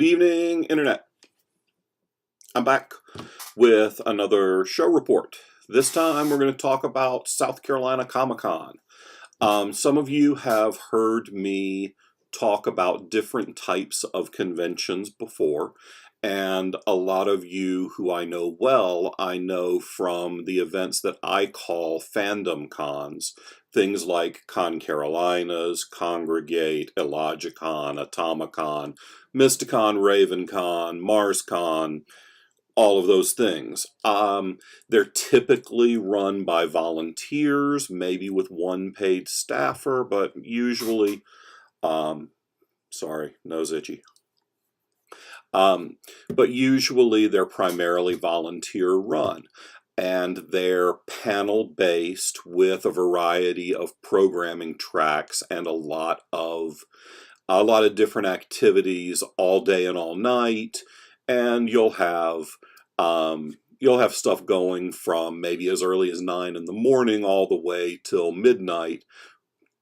Good evening, Internet. I'm back with another show report. This time we're going to talk about South Carolina Comic-Con. Some of you have heard me talk about different types of conventions before, and a lot of you who I know well, I know from the events that I call fandom cons. Things like Con Carolinas, Congregate, Illogicon, Atomicon, Mysticon, Ravencon, MarsCon, all of those things. They're typically run by volunteers, maybe with one paid staffer, but usually, sorry, nose itchy. But usually they're primarily volunteer run, and they're panel based with a variety of programming tracks and a lot of different activities all day and all night. And you'll have stuff going from maybe as early as 9 in the morning all the way till midnight,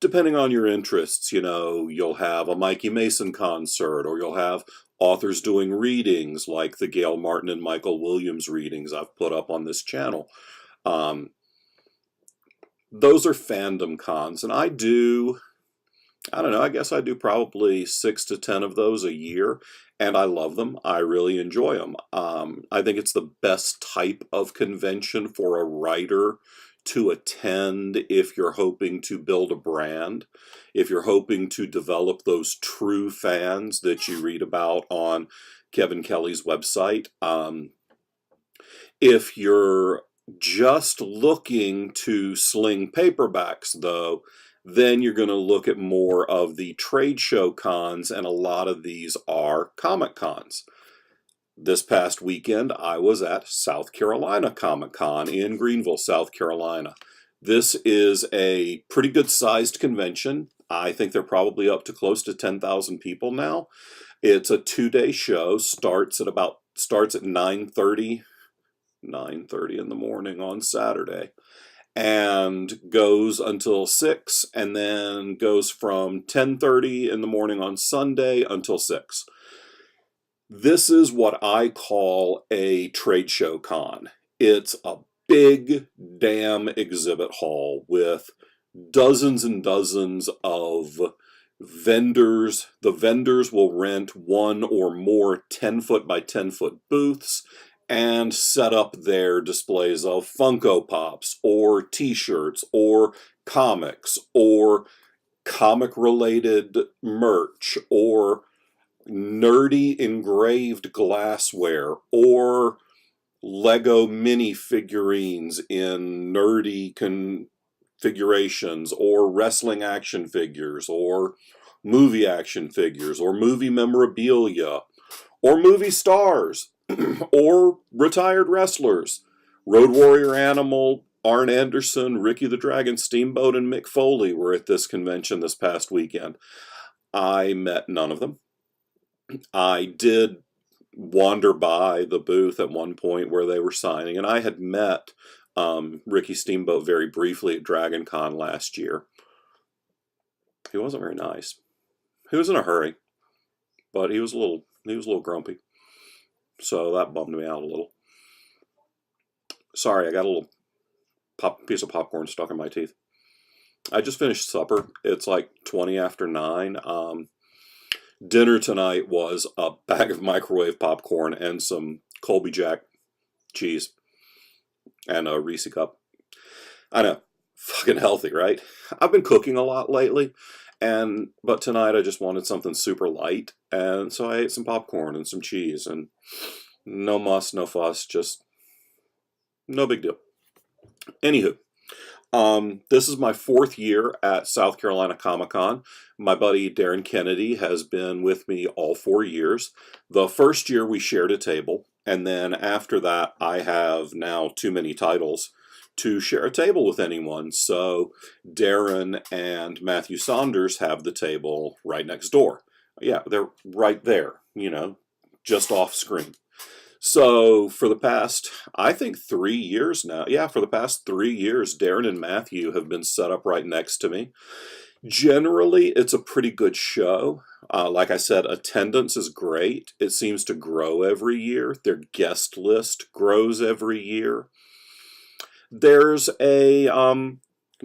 depending on your interests. You know, you'll have a Mikey Mason concert, or you'll have authors doing readings like the Gail Martin and Michael Williams readings I've put up on this channel. Those are fandom cons, and I don't know, I guess I do probably 6 to 10 of those a year, and I love them. I really enjoy them. I think it's the best type of convention for a writer to attend if you're hoping to build a brand, if you're hoping to develop those true fans that you read about on Kevin Kelly's website. If you're just looking to sling paperbacks, though, then you're going to look at more of the trade show cons, and a lot of these are Comic Cons. This past weekend, I was at South Carolina Comic-Con in Greenville, South Carolina. This is a pretty good-sized convention. I think they're probably up to close to 10,000 people now. It's a 2-day show. Starts at 9:30 in the morning on Saturday, and goes until 6, and then goes from 10:30 in the morning on Sunday until 6. This is what I call a trade show con. It's a big damn exhibit hall with dozens and dozens of vendors. The vendors will rent one or more 10-foot by 10-foot booths and set up their displays of Funko Pops or t-shirts or comics or comic-related merch or nerdy engraved glassware or Lego mini figurines in nerdy configurations, or wrestling action figures, or movie action figures, or movie memorabilia, or movie stars, or retired wrestlers. Road Warrior Animal, Arn Anderson, Ricky the Dragon Steamboat, and Mick Foley were at this convention this past weekend. I met none of them. I did wander by the booth at one point where they were signing, and I had met Ricky Steamboat very briefly at Dragon Con last year. He wasn't very nice. He was in a hurry, but he was a little grumpy. So that bummed me out a little. Sorry, I got a little piece of popcorn stuck in my teeth. I just finished supper. It's like 20 after 9. Dinner tonight was a bag of microwave popcorn and some Colby Jack cheese and a Reese cup. I know, fucking healthy, right? I've been cooking a lot lately, but tonight I just wanted something super light, and so I ate some popcorn and some cheese, and no muss, no fuss, just no big deal. Anywho, this is my 4th year at South Carolina Comic-Con. My buddy Darren Kennedy has been with me all 4 years. The first year we shared a table, and then after that I have now too many titles to share a table with anyone. So Darren and Matthew Saunders have the table right next door. Yeah, they're right there, you know, just off screen. So for the past, I think 3 years now, for the past 3 years, Darren and Matthew have been set up right next to me. Generally, it's a pretty good show. Like I said, attendance is great. It seems to grow every year. Their guest list grows every year. There's a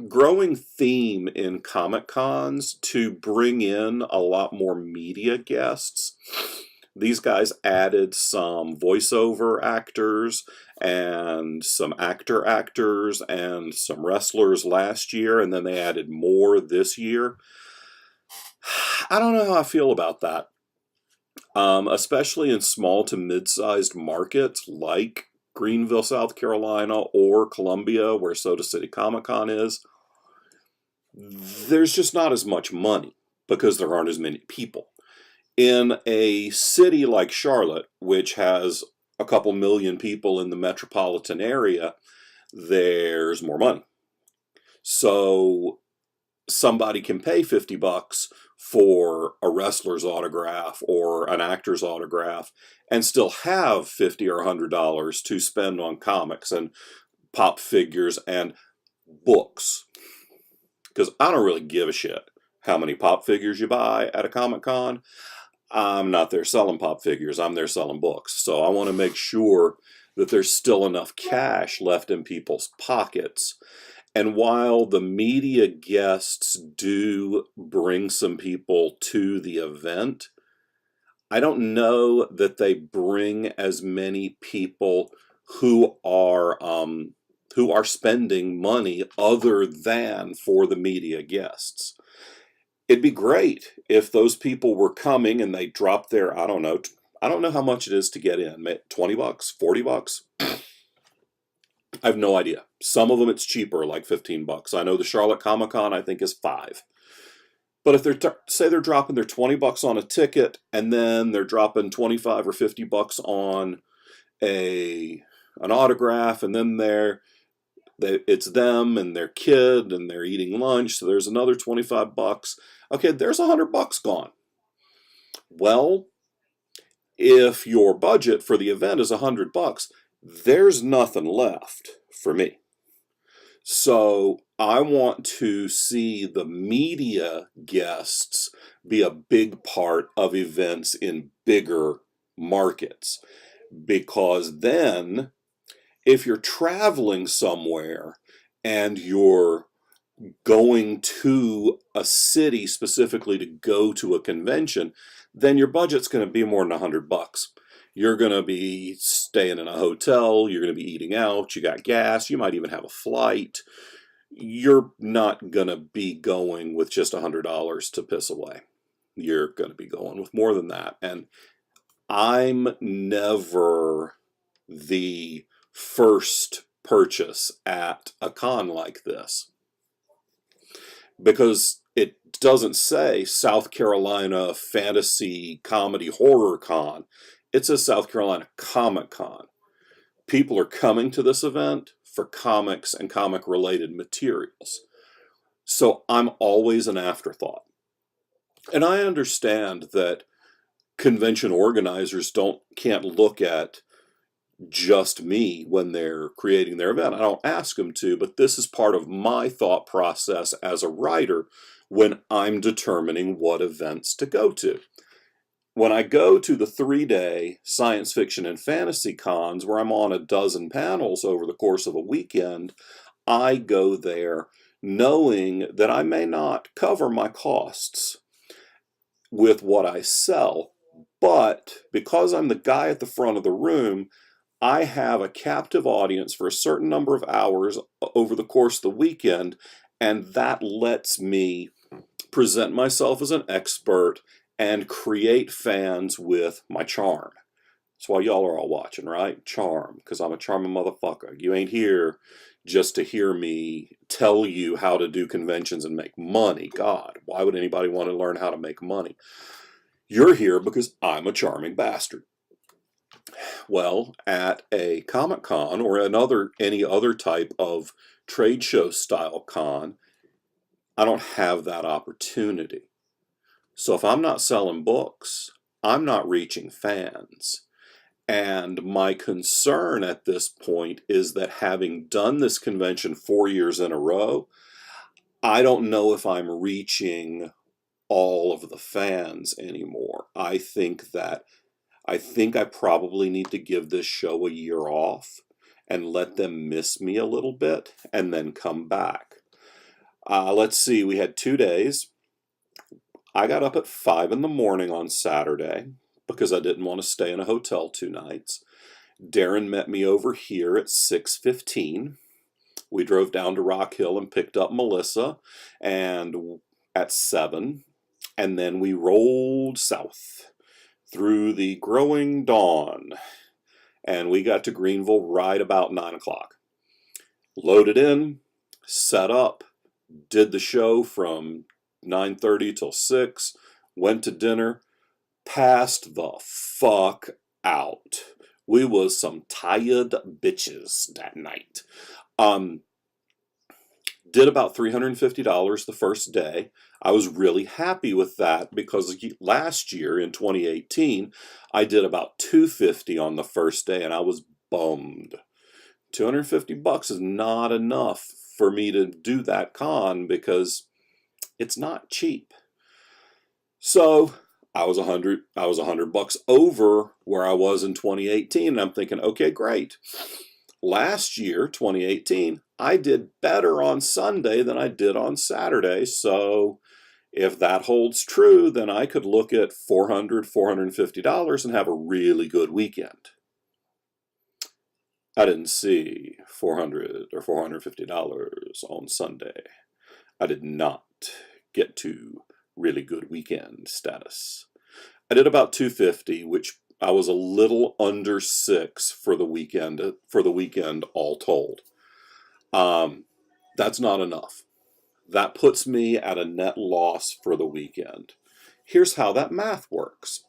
growing theme in Comic Cons to bring in a lot more media guests. These guys added some voiceover actors and some actors and some wrestlers last year, and then they added more this year. I don't know how I feel about that, especially in small to mid-sized markets like Greenville, South Carolina, or Columbia, where Soda City Comic-Con is. There's just not as much money because there aren't as many people. In a city like Charlotte, which has a couple million people in the metropolitan area, there's more money. So somebody can pay $50 for a wrestler's autograph or an actor's autograph and still have $50 or $100 to spend on comics and pop figures and books. Because I don't really give a shit how many pop figures you buy at a Comic-Con. I'm not there selling pop figures, I'm there selling books. So I want to make sure that there's still enough cash left in people's pockets. And while the media guests do bring some people to the event, I don't know that they bring as many people who are spending money other than for the media guests. It'd be great if those people were coming and they dropped their, I don't know how much it is to get in, $20, $40? I have no idea. Some of them it's cheaper, like $15. I know the Charlotte Comic-Con I think is $5. But if say they're dropping their $20 on a ticket and then they're dropping $25 or $50 on an autograph, and then it's them and their kid and they're eating lunch, so there's another $25. Okay, there's $100 gone. Well, if your budget for the event is $100, there's nothing left for me. So I want to see the media guests be a big part of events in bigger markets, because then if you're traveling somewhere and you're going to a city specifically to go to a convention, then your budget's going to be more than $100. You're going to be staying in a hotel, you're going to be eating out, you got gas, you might even have a flight. You're not going to be going with just $100 to piss away. You're going to be going with more than that. And I'm never the first purchase at a con like this, because it doesn't say South Carolina Fantasy Comedy Horror Con. It says South Carolina Comic Con. People are coming to this event for comics and comic related materials. So I'm always an afterthought. And I understand that convention organizers can't look at just me when they're creating their event. I don't ask them to, but this is part of my thought process as a writer when I'm determining what events to go to. When I go to the 3-day science fiction and fantasy cons where I'm on a dozen panels over the course of a weekend, I go there knowing that I may not cover my costs with what I sell, but because I'm the guy at the front of the room, I have a captive audience for a certain number of hours over the course of the weekend, and that lets me present myself as an expert and create fans with my charm. That's why y'all are all watching, right? Charm, because I'm a charming motherfucker. You ain't here just to hear me tell you how to do conventions and make money. God, why would anybody want to learn how to make money? You're here because I'm a charming bastard. Well, at a Comic-Con or any other type of trade show style con, I don't have that opportunity. So if I'm not selling books, I'm not reaching fans. And my concern at this point is that having done this convention 4 years in a row, I don't know if I'm reaching all of the fans anymore. I think I probably need to give this show a year off and let them miss me a little bit and then come back. Let's see, we had 2 days. I got up at 5 in the morning on Saturday because I didn't want to stay in a hotel 2 nights. Darren met me over here at 6:15. We drove down to Rock Hill and picked up Melissa and at 7, and then we rolled south through the growing dawn, and we got to Greenville right about 9 o'clock. Loaded in, set up, did the show from 9:30 till 6, went to dinner, passed the fuck out. We was some tired bitches that night. Did about $350 the first day. I was really happy with that because last year in 2018, I did about $250 on the first day and I was bummed. $250 is not enough for me to do that con because it's not cheap. So I was $100 over where I was in 2018, and I'm thinking, okay, great. Last year, 2018, I did better on Sunday than I did on Saturday, so if that holds true, then I could look at $450 and have a really good weekend. I didn't see $400 or $450 on Sunday. I did not get to really good weekend status. I did about $250, which I was a little under $6 for the weekend all told. That's not enough. That puts me at a net loss for the weekend. Here's how that math works.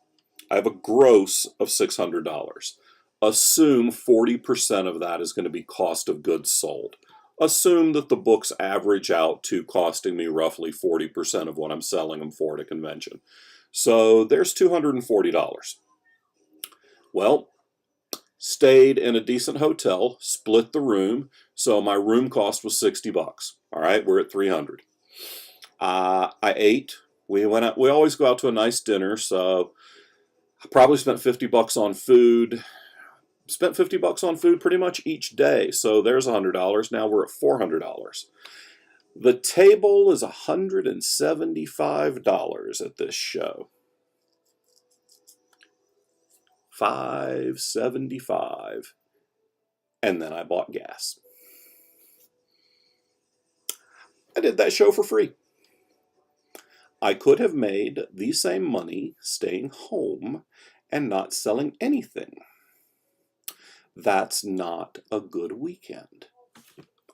I have a gross of $600. Assume 40% of that is going to be cost of goods sold. Assume that the books average out to costing me roughly 40% of what I'm selling them for at a convention. So there's $240. Well, stayed in a decent hotel, split the room, so my room cost was $60. All right, we're at $300. I ate. We always go out to a nice dinner, so I probably spent $50 on food. Spent $50 on food pretty much each day, so there's $100. Now we're at $400. The table is $175 at this show. $575, and then I bought gas. I did that show for free. I could have made the same money staying home and not selling anything. That's not a good weekend.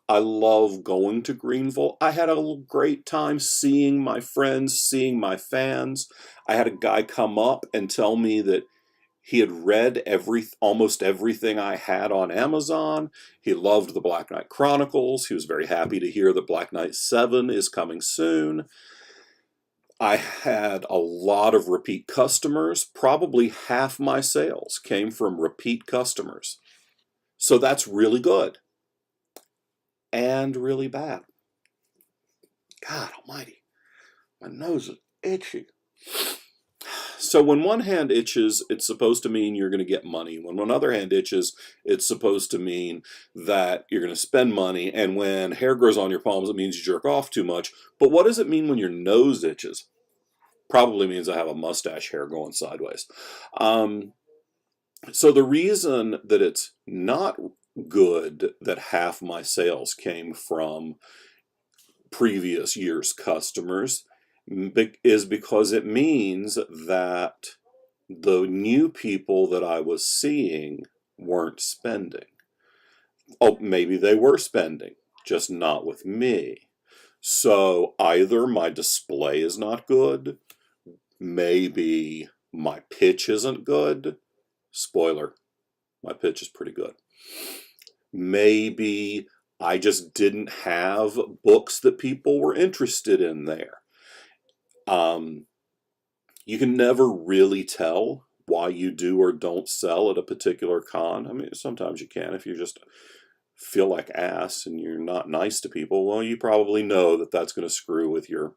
I love going to Greenville. I had a great time seeing my friends, seeing my fans. I had a guy come up and tell me that he had read almost everything I had on Amazon. He loved the Black Knight Chronicles. He was very happy to hear that Black Knight 7 is coming soon. I had a lot of repeat customers. Probably half my sales came from repeat customers. So that's really good. And really bad. God almighty. My nose is itchy. So when one hand itches, it's supposed to mean you're going to get money. When one other hand itches, it's supposed to mean that you're going to spend money. And when hair grows on your palms, it means you jerk off too much. But what does it mean when your nose itches? Probably means I have a mustache hair going sideways. So the reason that it's not good that half my sales came from previous year's customers is because it means that the new people that I was seeing weren't spending. Oh, maybe they were spending, just not with me. So either my display is not good, maybe my pitch isn't good. Spoiler, my pitch is pretty good. Maybe I just didn't have books that people were interested in there. You can never really tell why you do or don't sell at a particular con. I mean, sometimes you can if you're just feel like ass and you're not nice to people, well, you probably know that that's going to screw with your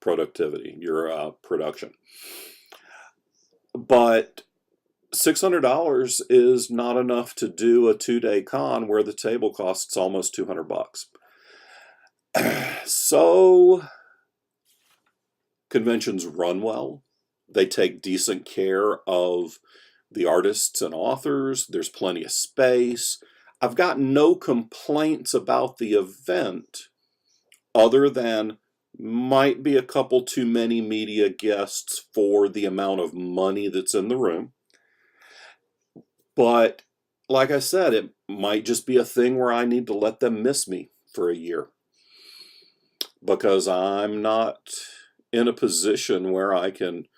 productivity, your production. But $600 is not enough to do a 2-day con where the table costs almost $200. So conventions run well. They take decent care of the artists and authors. There's plenty of space. I've got no complaints about the event other than might be a couple too many media guests for the amount of money that's in the room. But like I said, it might just be a thing where I need to let them miss me for a year, because I'm not in a position where I can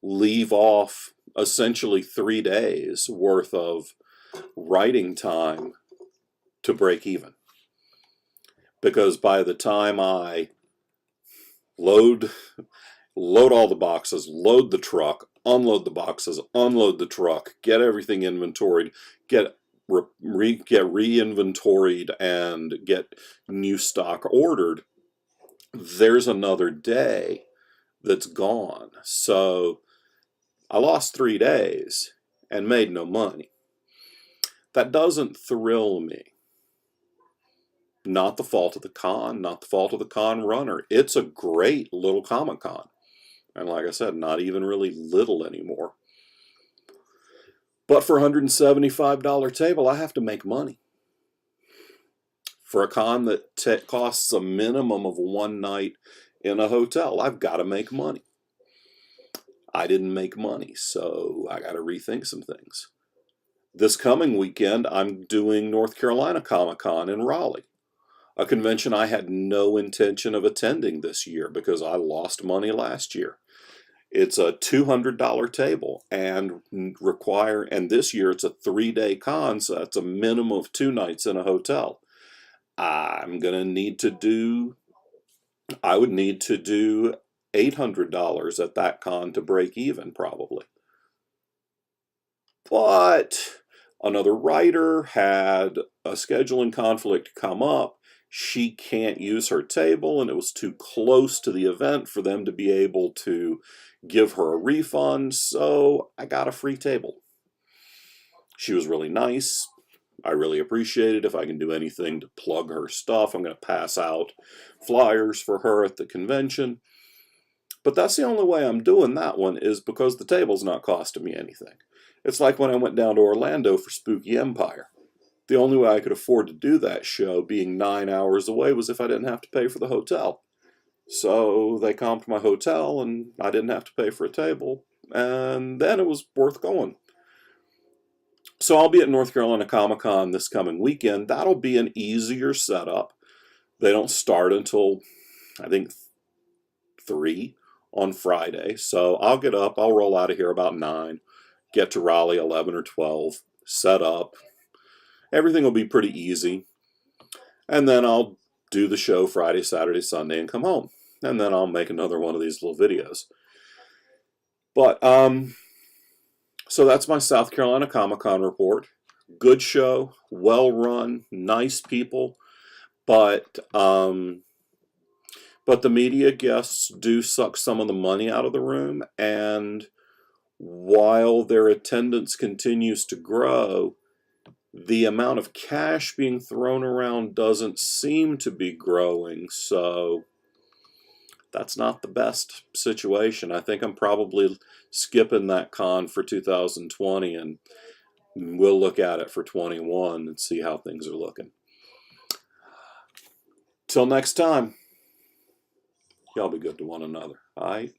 leave off essentially 3 days worth of writing time to break even. Because by the time I load all the boxes, load the truck, unload the boxes, unload the truck, get everything inventoried, get re-inventoried, and get new stock ordered, there's another day that's gone. So I lost 3 days and made no money. That doesn't thrill me. Not the fault of the con, not the fault of the con runner. It's a great little Comic-Con. And like I said, not even really little anymore. But for a $175 table, I have to make money. For a con that costs a minimum of 1 night in a hotel, I've got to make money. I didn't make money, so I got to rethink some things. This coming weekend, I'm doing North Carolina Comic-Con in Raleigh, a convention I had no intention of attending this year because I lost money last year. It's a $200 table and this year it's a 3-day con, so that's a minimum of 2 nights in a hotel. I would need to do $800 at that con to break even, probably. But another writer had a scheduling conflict come up. She can't use her table, and it was too close to the event for them to be able to give her a refund, so I got a free table. She was really nice. I really appreciate it. If I can do anything to plug her stuff, I'm going to pass out flyers for her at the convention. But that's the only way I'm doing that one, is because the table's not costing me anything. It's like when I went down to Orlando for Spooky Empire. The only way I could afford to do that show, being 9 hours away, was if I didn't have to pay for the hotel. So they comped my hotel, and I didn't have to pay for a table, and then it was worth going. So I'll be at North Carolina Comic-Con this coming weekend. That'll be an easier setup. They don't start until, I think, 3 on Friday. So I'll get up, I'll roll out of here about 9, get to Raleigh 11 or 12, set up. Everything will be pretty easy. And then I'll do the show Friday, Saturday, Sunday, and come home. And then I'll make another one of these little videos. But, so that's my South Carolina Comic-Con report. Good show, well run, nice people, but the media guests do suck some of the money out of the room, and while their attendance continues to grow, the amount of cash being thrown around doesn't seem to be growing, so that's not the best situation. I think I'm probably skipping that con for 2020, and we'll look at it for 21 and see how things are looking. Till next time, y'all be good to one another, all right?